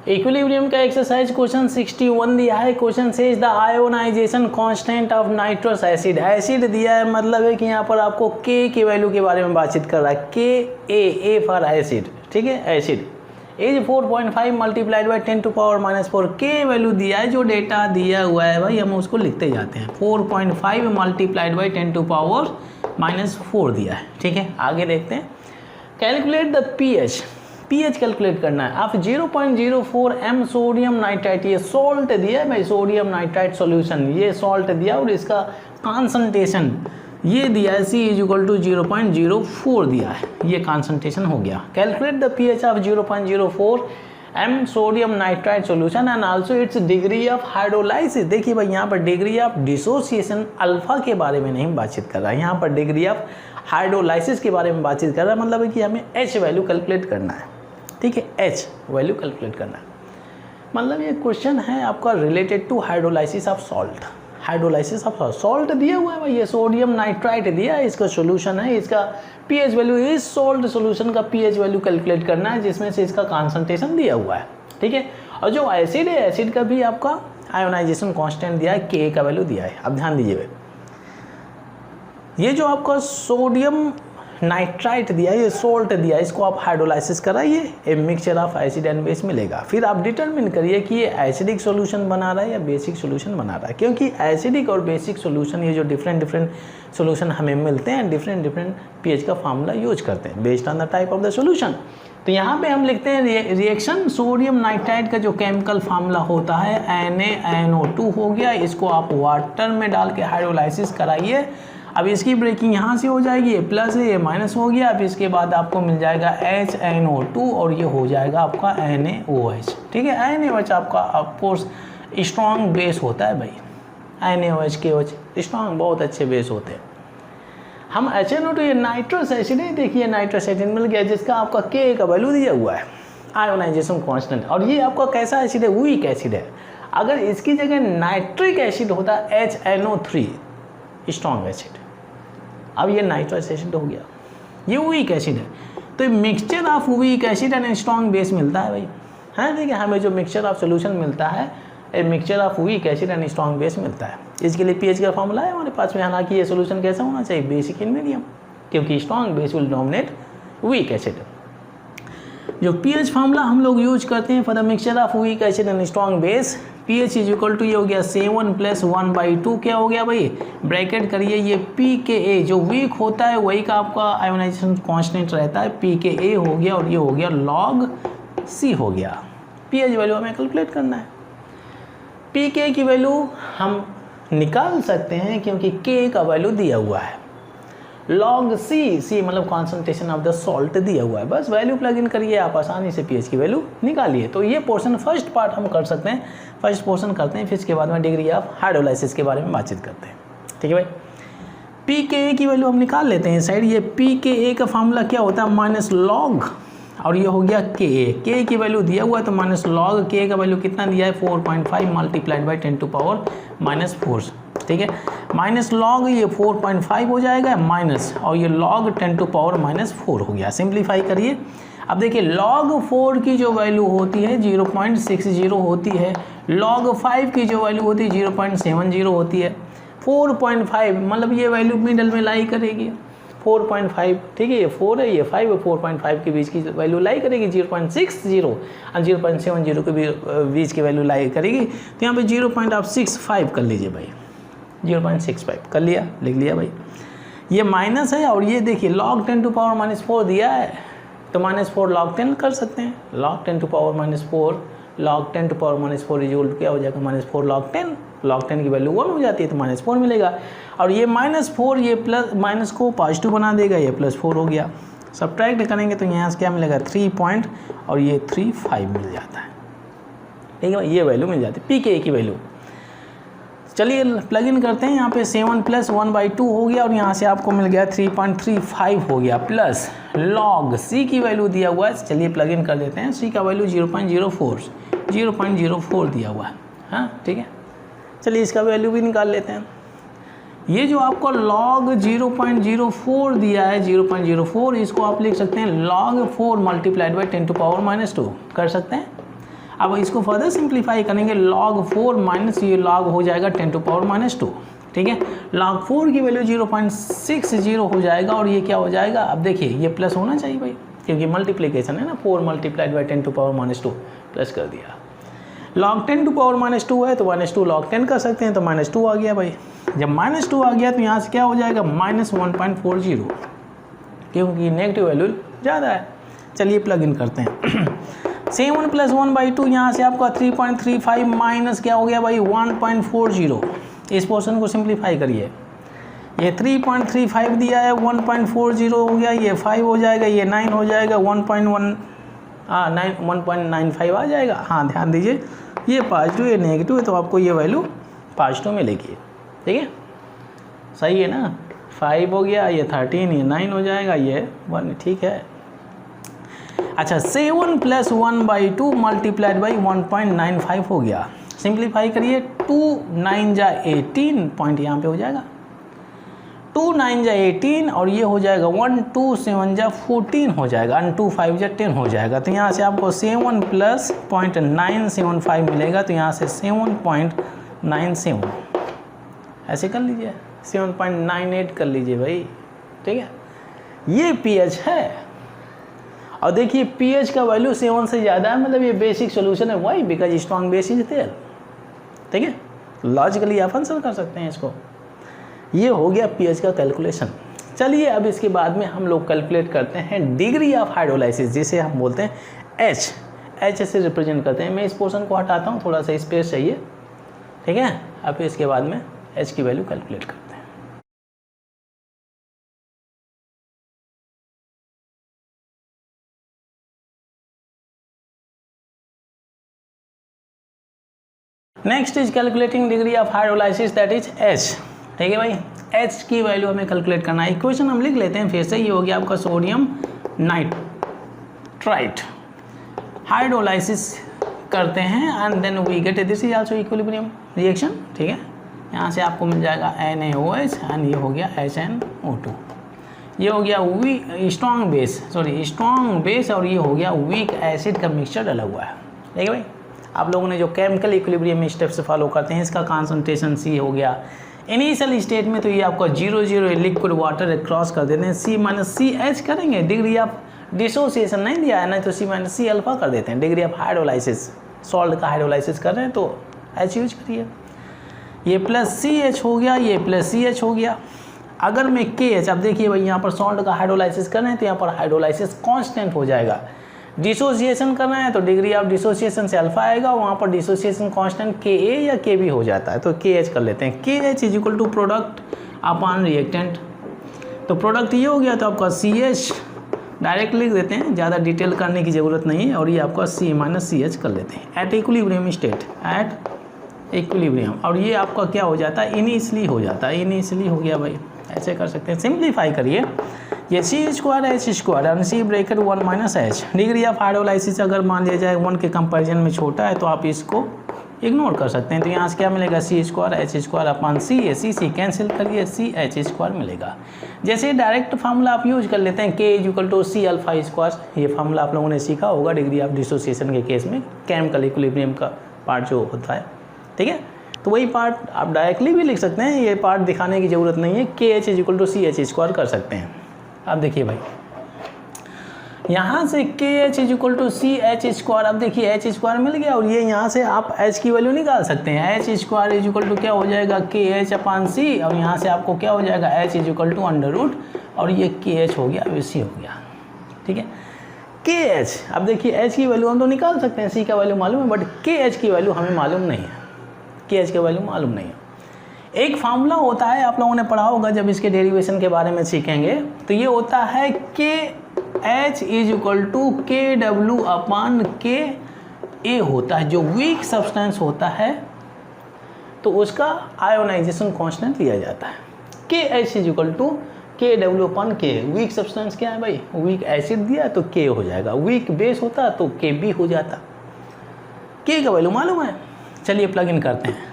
Equilibrium का exercise question 61 दिया है। Question says the ionization constant of nitrous acid. Acid दिया है, मतलब है कि यहाँ पर आपको के की वैल्यू के बारे में बातचीत कर रहा है। के ए फॉर एसिड, ठीक है। Acid is 4.5 multiplied by 10⁻⁻⁴। के वैल्यू दिया है, जो डेटा दिया हुआ है भाई हम उसको लिखते जाते हैं। 4.5 मल्टीप्लाइड बाई 10⁻⁻⁴ दिया है, ठीक है। आगे देखते हैं। Calculate the pH. PH calculate करना है। आप 0.04 m सोडियम नाइट्राइट, ये सॉल्ट दिया है भाई, सोडियम नाइट्राइट सॉल्यूशन, ये सॉल्ट दिया और इसका कॉन्सेंट्रेशन ये दिया है C = 0.04 दिया है, ये कॉन्सेंट्रेशन हो गया। Calculate the pH of 0.04 m sodium nitrite solution and also it's degree of hydrolysis. देखिए भाई यहाँ पर डिग्री ऑफ डिसोसिएशन अल्फा के बारे में नहीं बातचीत कर रहा है, यहाँ पर डिग्री ऑफ हाइड्रोलाइसिस के बारे में बातचीत कर रहा है। मतलब है कि हमें H वैल्यू कैलकुलेट करना है, ठीक है। H वैल्यू कैलकुलेट करना है, मतलब ये क्वेश्चन है आपका related to hydrolysis of salt. Hydrolysis of salt दिया हुआ है भाई, ये सोडियम नाइट्राइट दिया है, इसका सॉल्यूशन है, इसका पीएच वैल्यू, इस सॉल्ट सॉल्यूशन का पीएच वैल्यू कैलकुलेट करना है, जिसमें से इसका कॉन्सेंट्रेशन दिया हुआ है, ठीक है। और जो एसिड है, एसिड का भी आपका आयोनाइजेशन कांस्टेंट दिया है, के का वैल्यू दिया है। अब ध्यान दीजिए, ये जो आपका सोडियम नाइट्राइट दिया है, ये सोल्ट दिया है, इसको आप हाइड्रोलाइसिस कराइए, a mixture of acid and base मिलेगा। फिर आप डिटरमिन करिए कि ये एसिडिक सॉल्यूशन बना रहा है या बेसिक सॉल्यूशन बना रहा है, क्योंकि एसिडिक और बेसिक सॉल्यूशन ये जो डिफरेंट सॉल्यूशन हमें मिलते हैं, डिफरेंट पीएच का फार्मूला यूज करते हैं based on the type of the solution. तो यहाँ पे हम लिखते हैं रिएक्शन सोडियम नाइट्राइट का जो केमिकल फार्मूला होता है NaNO2 हो गया, इसको आप वाटर में डाल के हाइड्रोलाइसिस कराइए। अब इसकी ब्रेकिंग यहाँ से हो जाएगी, ये प्लस है ये माइनस हो गया। अब इसके बाद आपको मिल जाएगा HNO2 और ये हो जाएगा आपका NaOH, ठीक है। NaOH आपका ऑफकोर्स स्ट्रॉन्ग बेस होता है भाई, NaOH KOH स्ट्रॉन्ग बहुत अच्छे बेस होते हैं। हम HNO2 ये नाइट्रस एसिड है, देखिए नाइट्रस एसिड मिल गया, जिसका आपका K का वैल्यू दिया हुआ है, आयोनाइजेशन कांस्टेंट। और ये आपका कैसा एसिड है, वीक एसिड है। अगर इसकी जगह नाइट्रिक एसिड होता HNO3 स्ट्रॉन्ग एसिड, अब ये नाइट्रस एसिड हो गया, ये वीक एसिड है। तो mixture of weak acid and strong base मिलता है भाई, हाँ ठीक है। हमें जो मिक्सचर ऑफ सोल्यूशन मिलता है, a mixture of weak acid and strong base मिलता है। इसके लिए पीएच का फार्मूला है हमारे पास में, हालांकि ये सोल्यूशन कैसा होना चाहिए, बेसिक इन मीडियम, क्योंकि strong base will dominate weak acid. जो पीएच फार्मूला हम लोग यूज करते हैं for the mixture of weak acid and strong base, pH = ये हो गया 7 + 1/2, क्या हो गया भाई, ब्रैकेट करिए। ये pKa जो वीक होता है वही का आपका आयोनाइजेशन कांस्टेंट रहता है, pKa हो गया, और ये हो गया log C हो गया। pH वैल्यू हमें कैलकुलेट करना है। pK की वैल्यू हम निकाल सकते हैं क्योंकि K का वैल्यू दिया हुआ है, log C मतलब कॉन्सेंट्रेशन ऑफ द सॉल्ट दिया हुआ है। बस वैल्यू प्लग इन करिए, आप आसानी से पीएच की वैल्यू निकालिए। तो ये पोर्शन फर्स्ट पार्ट हम कर सकते हैं, फर्स्ट पोर्शन करते हैं, फिर इसके बाद में डिग्री ऑफ हाइड्रोलाइसिस के बारे में बातचीत करते हैं, ठीक है भाई। pKa की वैल्यू हम निकाल लेते हैं साइड। ये pKa का फार्मूला क्या होता है, माइनस लॉग, और ये हो गया Ka की वैल्यू दिया हुआ है, तो माइनस लॉग K का वैल्यू कितना दिया है, 4.5 मल्टीप्लाइड बाई 10⁻⁻⁴, ठीक है। माइनस लॉग ये 4.5 हो जाएगा माइनस, और ये लॉग 10⁻⁻⁴ हो गया। सिंप्लीफाई करिए। अब देखिए log 4 की जो वैल्यू होती है 0.60 होती है, log 5 की जो वैल्यू होती है 0.70 होती है। 4.5 मतलब ये वैल्यू मिडल में लाई करेगी, 4.5, ठीक है। ये 4 है, ये 5 है, 4.5 के बीच की वैल्यू लाई करेगी, 0.60 और 0.70 के बीच की वैल्यू लाई करेगी। तो यहाँ पे 0.65 कर लीजिए भाई, 0.65 कर लिया, लिख लिया भाई। ये माइनस है, और ये देखिए log 10⁻⁻⁴ दिया है, तो -4 log 10 कर सकते हैं। log 10⁻⁻⁴, log 10⁻⁻⁴ इक्वल क्या हो जाएगा, -4 log 10, log 10 की वैल्यू 1 हो जाती है, तो -4 मिलेगा। और ये -4 ये प्लस माइनस को पॉजिटिव बना देगा, ये +4 हो गया। सब्ट्रैक्ट करेंगे तो यहाँ से क्या मिलेगा, 3 पॉइंट, और ये 35 मिल जाता है, ठीक है। ये वैल्यू मिल जाती है pKa की वैल्यू। चलिए प्लग इन करते हैं। यहाँ पे 7 + 1/2 हो गया, और यहाँ से आपको मिल गया 3.35 हो गया, प्लस log C की वैल्यू दिया हुआ है। चलिए प्लग इन कर देते हैं। C का वैल्यू 0.04 दिया हुआ है, हाँ ठीक है। चलिए इसका वैल्यू भी निकाल लेते हैं। ये जो आपको log 0.04 दिया है, 0.04, इसको आप लिख सकते हैं log 4 मल्टीप्लाइड बाई 10⁻⁻² कर सकते हैं। अब इसको फर्दर सिंप्लीफाई करेंगे, log 4 माइनस ये log हो जाएगा 10 टू पावर -2, ठीक है। log 4 की वैल्यू 0.60 हो जाएगा और ये क्या हो जाएगा, अब देखिए ये प्लस होना चाहिए भाई, क्योंकि मल्टीप्लिकेशन है ना, 4 multiplied by 10 to power -2 plus कर दिया। log 10 टू पावर -2 है तो -2 log 10 कर सकते हैं, तो -2 आ गया भाई। जब -2 आ गया तो यहाँ से क्या हो जाएगा -1.40, क्योंकि नेगेटिव वैल्यू ज़्यादा है। चलिए प्लग इन करते हैं। 7 + 1/2 यहाँ से आपका 3.35 माइनस क्या हो गया भाई 1.40। इस पोर्शन को सिंप्लीफाई करिए, ये 3.35 दिया है, 1.40 हो गया, ये 5 हो जाएगा, ये 9 हो जाएगा, 1.95 आ जाएगा। हाँ ध्यान दीजिए, ये पॉजिटिव ये नेगेटिव है तो आपको ये वैल्यू पॉजिटिव मिलेगी, ठीक है, सही है ना। 5 हो गया, ये 13, ये 9 हो जाएगा, ये 1, ठीक है। अच्छा 7 + 1/2 मल्टीप्लाइड बाई 1.95 हो गया। सिंप्लीफाई करिए, 2 9 जा 18 पॉइंट यहाँ पे हो जाएगा, 2 9 जा 18 और ये हो जाएगा 1 2 7 जा 14 हो जाएगा, 2 5 जा 10 हो जाएगा। तो यहाँ से आपको 7 + 0.975 मिलेगा, तो यहाँ से 7.97 ऐसे कर लीजिए, 7.98 कर लीजिए भाई, ठीक है। ये pH है और देखिए pH का वैल्यू 7 से ज़्यादा है, मतलब ये बेसिक सोल्यूशन है। Why? Because strong base is there, ठीक है। लॉजिकली आप आंसर कर सकते हैं इसको। ये हो गया pH का कैलकुलेशन। चलिए अब इसके बाद में हम लोग कैलकुलेट करते हैं डिग्री ऑफ हाइड्रोलाइसिस, जिसे हम बोलते हैं H से रिप्रेजेंट करते हैं। मैं इस पोर्शन को हटाता हूँ, थोड़ा सा स्पेस चाहिए, ठीक है। अब इसके बाद में H की वैल्यू कैलकुलेट करते हैं। Next is calculating degree of hydrolysis, that is H, ठीक है भाई। H की वैल्यू हमें कैलकुलेट करना है। इक्वेशन हम लिख लेते हैं फिर से, ये हो गया आपका सोडियम नाइट्राइट हाइड्रोलाइसिस करते हैं and then we get this is also equilibrium reaction, ठीक है। यहाँ से आपको मिल जाएगा NaOH एंड ये हो गया HNO2। ये हो गया स्ट्रॉन्ग बेस और ये हो गया वीक एसिड का मिक्सचर डला हुआ है, ठीक है भाई। आप लोगों ने जो केमिकल इक्विलिब्रियम स्टेप्स फॉलो करते हैं, इसका कॉन्सेंट्रेशन C हो गया। इनिशियल स्टेट में तो ये आपका 0 लिक्विड वाटर क्रॉस कर देते हैं, C-CH करेंगे। डिग्री ऑफ डिसोसिएशन नहीं दिया है ना, तो C-C अल्फा कर देते हैं। डिग्री ऑफ हाइड्रोलाइसिस, सॉल्ट का हाइड्रोलाइसिस कर रहे हैं तो H यूज करिए। ये +CH हो गया, ये +CH हो गया। अगर मैं KH, अब देखिए भाई यहाँ पर सॉल्ट का हाइड्रोलाइसिस कर रहे हैं तो यहाँ पर हाइड्रोलाइसिस कांस्टेंट हो जाएगा। डिसोसिएशन करना है तो डिग्री ऑफ डिसोसिएशन से अल्फा आएगा, वहाँ पर डिसोसिएशन कांस्टेंट Ka या Kb हो जाता है, तो KH कर लेते हैं। KH = प्रोडक्ट अपॉन रिएक्टेंट, तो प्रोडक्ट ये हो गया तो आपका CH डायरेक्ट लिख देते हैं, ज़्यादा डिटेल करने की ज़रूरत नहीं है, और ये आपका C-CH कर लेते हैं at equilibrium state, at equilibrium. और ये आपका क्या हो जाता है, इनिशियली हो जाता है, इनिशियली हो गया भाई, ऐसे कर सकते हैं। सिंप्लीफाई करिए, ये C² H² और C bracket 1 - H। Degree of hydrolysis अगर मान लिया जाए 1 के कंपैरिजन में छोटा है तो आप इसको इग्नोर कर सकते हैं। तो यहाँ से क्या मिलेगा, C² H² upon C cancel करिए, CH² मिलेगा। जैसे डायरेक्ट फार्मूला आप यूज कर लेते हैं, K = C∝²। ये फार्मूला आप लोगों ने सीखा होगा डिग्री ऑफ डिसोसिएशन के केस में, केमिकल इक्विलिब्रियम का पार्ट जो होता है, ठीक है। तो वही पार्ट आप डायरेक्टली भी लिख सकते हैं, ये पार्ट दिखाने की ज़रूरत नहीं है। KH = CH² कर सकते हैं। अब देखिए भाई, यहाँ से KH = CH², अब देखिए H² मिल गया और ये यहाँ से आप H की वैल्यू निकाल सकते हैं। H² = क्या हो जाएगा, KH/C, और यहाँ से आपको क्या हो जाएगा, H = √ और ये KH हो गया, C हो गया, ठीक है। KH, अब देखिए H की वैल्यू हम तो निकाल सकते हैं, C का वैल्यू मालूम है, बट KH की वैल्यू हमें मालूम नहीं है, KH की वैल्यू मालूम नहीं है। एक फार्मूला होता है, आप लोगों ने पढ़ा होगा जब इसके डेरिवेशन के बारे में सीखेंगे, तो ये होता है KH = KW/KA होता है। जो वीक सब्सटेंस होता है तो उसका आयोनाइजेशन कांस्टेंट लिया जाता है। KH = KW/K। वीक सब्सटेंस क्या है भाई, वीक एसिड दिया तो K हो जाएगा, वीक बेस होता तो Kb हो जाता। K का वैल्यू मालूम है, चलिए प्लग इन करते हैं।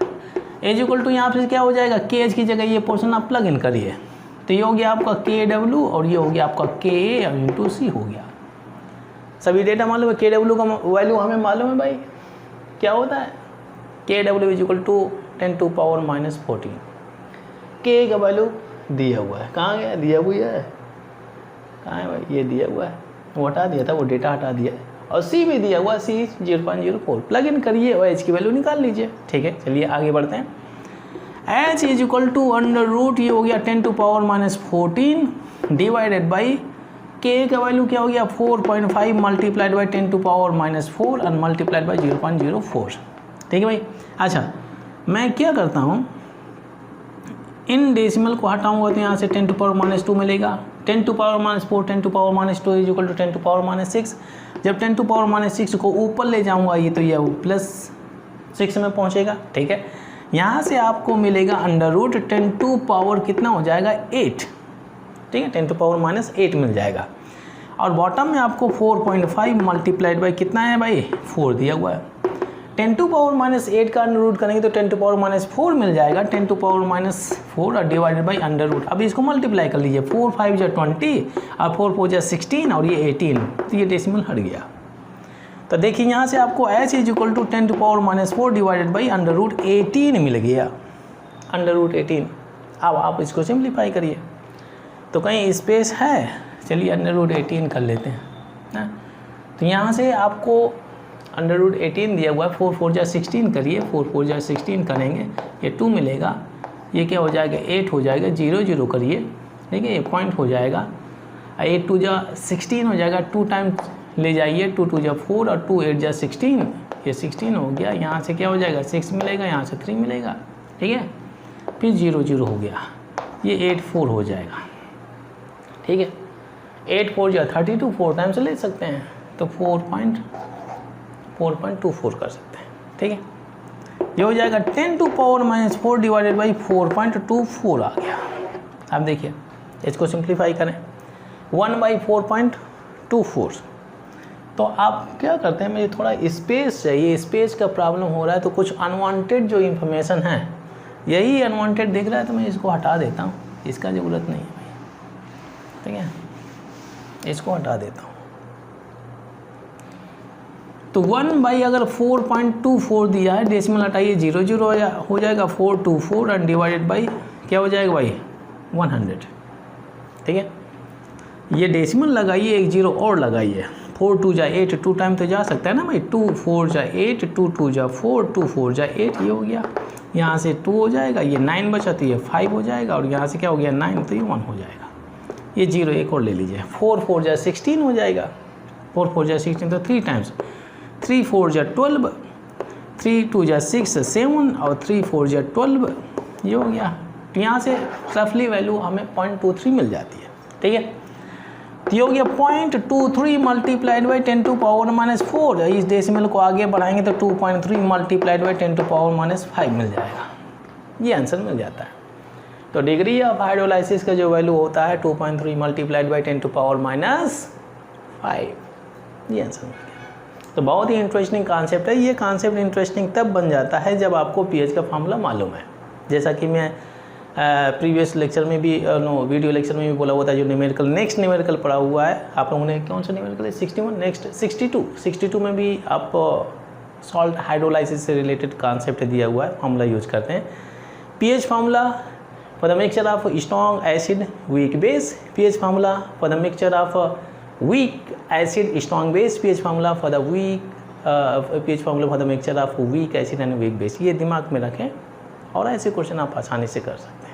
H = यहाँ पे क्या हो जाएगा, KH की जगह ये पोर्शन आप प्लग इन करिए, तो ये हो गया आपका KW और ये हो गया आपका KA और × C हो गया। सभी डेटा मालूम है, KW का वैल्यू हमें मालूम है भाई, क्या होता है KW is equal to 10 to power minus 14। K का वैल्यू दिया हुआ है, कहाँ गया, दिया हुआ है, कहाँ है भाई, ये दिया हुआ है, वो हटा दिया था, वो डेटा हटा दिया है। और सी भी दिया हुआ, सी 0.04, प्लग इन करिए और एच की वैल्यू निकाल लीजिए। ठीक है, चलिए आगे बढ़ते हैं। H is equal to under root, ये हो गया 10 to power minus 14 divided by K का वैल्यू क्या हो गया 4.5 multiplied by 10 to power minus 4 और मल्टीप्लाइड बाई 0.04। ठीक है भाई। अच्छा, मैं क्या करता हूँ, इन डेसिमल को हटाऊंगा तो यहाँ से 10 टू पावर माइनस 2 मिलेगा, 10 to power minus 4, 10 to power minus 2 is equal to 10 to power minus 6। जब 10 टू पावर माइनस 6 को ऊपर ले जाऊंगा ये तो ये प्लस 6 में पहुँचेगा। ठीक है, यहाँ से आपको मिलेगा अंडर रूट 10 टू पावर कितना हो जाएगा 8। ठीक है, 10 टू पावर माइनस 8 मिल जाएगा। और बॉटम में आपको 4.5 मल्टीप्लाइड बाई कितना है भाई 4 दिया हुआ है। 10 टू पावर माइनस 8 का अंडर रूट करेंगे तो 10 टू पावर माइनस 4 मिल जाएगा, 10 टू पावर माइनस 4 और डिवाइडेड बाई अंडर रूट। अब इसको मल्टीप्लाई कर लीजिए, 4 5 जा 20 और 4 4 जा 16 और ये 18, तो ये डेसिमल हट गया। तो देखिए यहाँ से आपको H is equal to 10 to power minus 4 divided by under root 18 मिल गया, अंडर रूट 18। अब आप इसको सिंप्लीफाई करिए, तो कहीं स्पेस है, चलिए अंडर रूट 18 कर लेते हैं ना। तो यहाँ से आपको अंडर रूट 18 दिया हुआ है, 4 4 जा 16 करिए, 4 4 जा 16 करेंगे, ये 2 मिलेगा, ये क्या हो जाएगा 8 हो जाएगा, 0 0 करिए, ठीक है, ये पॉइंट हो जाएगा, 8 2 जा 16 हो जाएगा, 2 टाइम ले जाइए, 2 2 जा 4 और 2 8 जा 16, ये 16 हो गया। यहाँ से क्या हो जाएगा 6 मिलेगा, यहाँ से 3 मिलेगा, ठीक है, फिर 0 0 हो गया, ये 8 4 हो जाएगा। ठीक है, 8 4 जा 32, 4 टाइम से ले सकते हैं तो 4.24 कर सकते हैं। ठीक है, ये हो जाएगा 10 to power minus 4 divided by 4.24 आ गया। अब देखिए इसको सिंप्लीफाई करें, 1/4.24। तो आप क्या करते हैं, मुझे थोड़ा स्पेस चाहिए, स्पेस का प्रॉब्लम हो रहा है, तो कुछ अनवांटेड जो इन्फॉर्मेशन है, यही अनवांटेड दिख रहा है तो मैं इसको हटा देता हूँ, इसका ज़रूरत नहीं है भाई। ठीक है, इसको हटा देता हूँ। तो 1 अगर 4.24 दिया है, डेसिमल हटाइए, 0 0 हो जाएगा, 424 और डिवाइडेड बाई क्या हो जाएगा भाई 100। ठीक है, ये डेसिमल लगाइए, एक 0 और लगाइए, 4 2 जा 8, 2 टाइम तो जा सकता है ना भाई, 2 4 जा 8, 2 2 जा 4, 2 4 जा 8, ये हो गया, यहाँ से 2 हो जाएगा, ये 9 बचा तो ये 5 हो जाएगा, और यहाँ से क्या हो गया 9 तो ये 1 हो जाएगा, ये 0 एक और ले लीजिए, 4 4 जा 16 हो जाएगा, 4 4 जा 16 तो 3 टाइम्स, 3 4 जा 12, 3 2 जा 6 7 और 3 4 जा 12, ये हो गया। तो यहाँ से रफली वैल्यू हमें 0.23 मिल जाती है। ठीक है, तो ये हो गया 0.23 multiplied by 10 to power minus 4। इस डेसिमल को आगे बढ़ाएंगे तो 2.3 multiplied by 10 to power minus 5 मिल जाएगा, ये आंसर मिल जाता है। तो डिग्री ऑफ हाइड्रोलाइसिस का जो वैल्यू होता है 2.3 multiplied by 10 to power minus 5, ये आंसर मिल गया। तो बहुत ही इंटरेस्टिंग कॉन्सेप्ट है। ये कॉन्सेप्ट इंटरेस्टिंग तब बन जाता है जब आपको पीएच का फॉर्मूला मालूम है। जैसा कि मैं प्रीवियस लेक्चर में भी वीडियो लेक्चर में भी बोला हुआ था, जो न्यूमेरिकल नेक्स्ट न्यूमेरिकल पढ़ा हुआ है आप लोगों ने, कौन सा न्यूमेरिकल है 61, नेक्स्ट 62 में भी आप सॉल्ट हाइड्रोलाइसिस से रिलेटेड कॉन्सेप्ट दिया हुआ है, फॉर्मूला यूज करते हैं। PH formula for the mixture of strong acid weak base, pH formula for the mixture of weak acid strong base, pH formula for the weak pH formula for the mixture of weak acid and weak base. ये दिमाग में रखें और ऐसे question आप आसानी से कर सकते हैं।